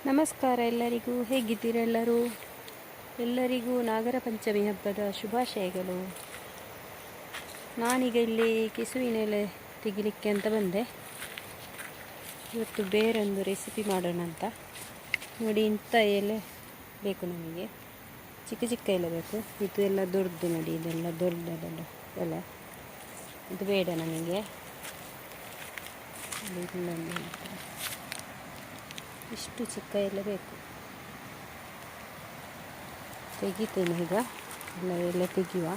ನಮಸ್ಕಾರ ಎಲ್ಲರಿಗೂ, ಹೇಗಿದ್ದೀರೆಲ್ಲರೂ? ಎಲ್ಲರಿಗೂ ನಾಗರ ಪಂಚಮಿ ಹಬ್ಬದ ಶುಭಾಶಯಗಳು. ನಾನೀಗ ಇಲ್ಲಿ ಕೆಸುವಿನ ಎಲೆ ತೆಗಿಲಿಕ್ಕೆ ಅಂತ ಬಂದೆ. ಇವತ್ತು ಬೇರೊಂದು ರೆಸಿಪಿ ಮಾಡೋಣ ಅಂತ. ನೋಡಿ, ಇಂಥ ಎಲೆ ಬೇಕು ನಮಗೆ. ಚಿಕ್ಕ ಚಿಕ್ಕ ಎಲೆ ಬೇಕು. ಇದು ಎಲ್ಲ ದೊಡ್ಡದು ನೋಡಿ, ಇದೆಲ್ಲ ದೊಡ್ಡ ದೊಡ್ಡ ಎಲೆ. ಇದು ಬೇಡ ನಮಗೆ. ಇಷ್ಟು ಚಿಕ್ಕ ಎಲೆ ಬೇಕು. ತೆಗಿತೇನೆ ಈಗ. ಎಲ್ಲ ತೆಗಿಯುವ.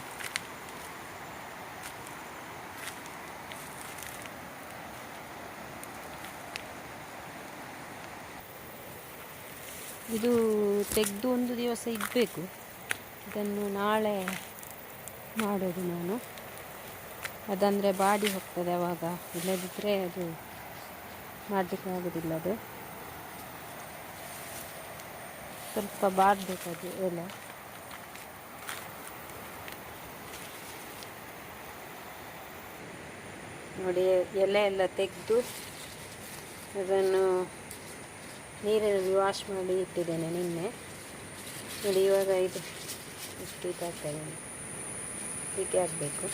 ಇದು ತೆಗೆದು ಒಂದು ದಿವಸ ಇಡಬೇಕು. ಇದನ್ನು ನಾಳೆ ಮಾಡೋದು ನಾನು. ಅದಂದರೆ ಬಾಡಿ ಹೋಗ್ತದೆ ಆವಾಗ. ಇಲ್ಲದಿದ್ದರೆ ಅದು ಮಾಡಲಿಕ್ಕೆ ಆಗೋದಿಲ್ಲ. ಅದು ಸ್ವಲ್ಪ ಬಾಡಬೇಕು ಅದು ಎಲೆ. ನೋಡಿ, ಎಲೆ ಎಲ್ಲ ತೆಗೆದು ಅದನ್ನು ನೀರಿನಲ್ಲಿ ವಾಶ್ ಮಾಡಿ ಇಟ್ಟಿದ್ದೇನೆ ನಿನ್ನೆ. ನೋಡಿ, ಇವಾಗ ಇದು ಇಷ್ಟು ಇದಾಗ್ತದೆ. ಹೀಗೆ ಆಗಬೇಕು.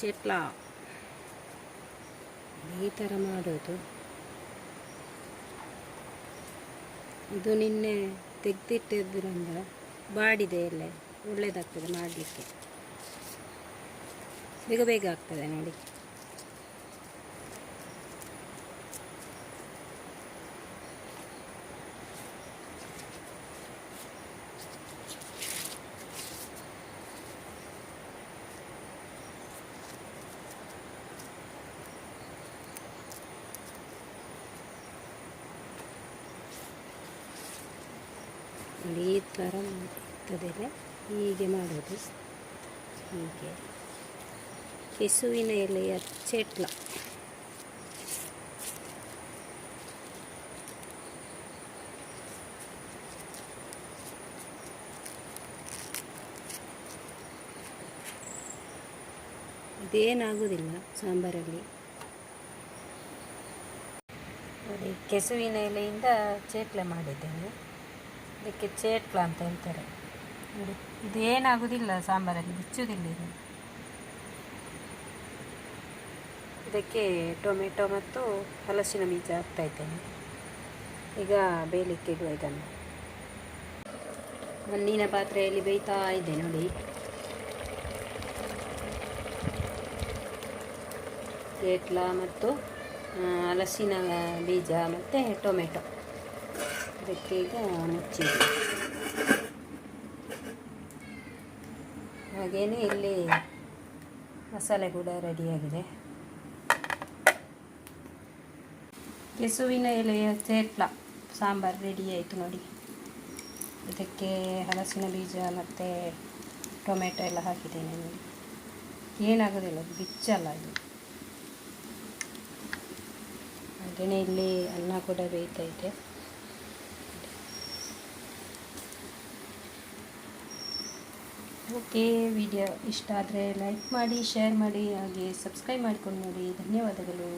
ಚೇಟ್ಲ ಈ ಥರ ಮಾಡೋದು. ಇದು ನಿನ್ನೆ ತೆಗೆದಿಟ್ಟಿದ್ರಿಂದ ಬಾಡಿದೆ ಎಲ್ಲ ಒಳ್ಳೆಯದಾಗ್ತದೆ ಮಾಡಲಿಕ್ಕೆ. ಬೇಗ ಬೇಗ ಆಗ್ತದೆ ನೋಡಿ. ಈ ಥರ ಇರ್ತದೆ. ಹೀಗೆ ಮಾಡೋದು. ಹೀಗೆ ಕೆಸುವಿನ ಎಲೆಯ ಚೇಟ್ಲ. ಇದೇನಾಗೋದಿಲ್ಲ ಸಾಂಬಾರಲ್ಲಿ. ನೋಡಿ, ಕೆಸುವಿನ ಎಲೆಯಿಂದ ಚೇಟ್ಲೆ ಮಾಡಿದ್ದೇನೆ. ಇದಕ್ಕೆ ಚೇಟ್ಲ ಅಂತ ಹೇಳ್ತಾರೆ. ನೋಡಿ, ಇದೇನಾಗೋದಿಲ್ಲ ಸಾಂಬಾರಲ್ಲಿ, ಬಿಚ್ಚುವುದಿಲ್ಲ ಇದು. ಇದಕ್ಕೆ ಟೊಮೆಟೊ ಮತ್ತು ಹಲಸಿನ ಬೀಜ ಹಾಕ್ತಾ ಇದ್ದೇನೆ. ಈಗ ಬೇಯಲಿಕ್ಕೆ ಇಡುವ ಇದನ್ನು. ಮಣ್ಣಿನ ಪಾತ್ರೆಯಲ್ಲಿ ಬೇಯ್ತಾ ಇದೆ ನೋಡಿ. ಚೇಟ್ಲ ಮತ್ತು ಹಲಸಿನ ಬೀಜ ಮತ್ತು ಟೊಮೆಟೊ. ಇದಕ್ಕೆ ಈಗ ಮುಚ್ಚಿದೆ. ಹಾಗೆಯೇ ಇಲ್ಲಿ ಮಸಾಲೆ ಕೂಡ ರೆಡಿಯಾಗಿದೆ. ಕೆಸುವಿನ ಎಲೆಯ ಚೇಟ್ಲ ಸಾಂಬಾರು ರೆಡಿ ಆಯಿತು ನೋಡಿ. ಇದಕ್ಕೆ ಹಲಸಿನ ಬೀಜ ಮತ್ತು ಟೊಮೆಟೊ ಎಲ್ಲ ಹಾಕಿದ್ದೇನೆ ನೋಡಿ. ಏನಾಗೋದಿಲ್ಲ, ಅದು ಬಿಚ್ಚಲ್ಲ ಇದು. ಹಾಗೆಯೇ ಇಲ್ಲಿ ಅನ್ನ ಕೂಡ ಬೇಯ್ತೈತೆ. ಓಕೆ, ವಿಡಿಯೋ ಇಷ್ಟ ಆದರೆ ಲೈಕ್ ಮಾಡಿ, ಶೇರ್ ಮಾಡಿ, ಹಾಗೆ ಸಬ್ಸ್ಕ್ರೈಬ್ ಮಾಡಿಕೊಂಡು ನೋಡಿ. ಧನ್ಯವಾದಗಳು.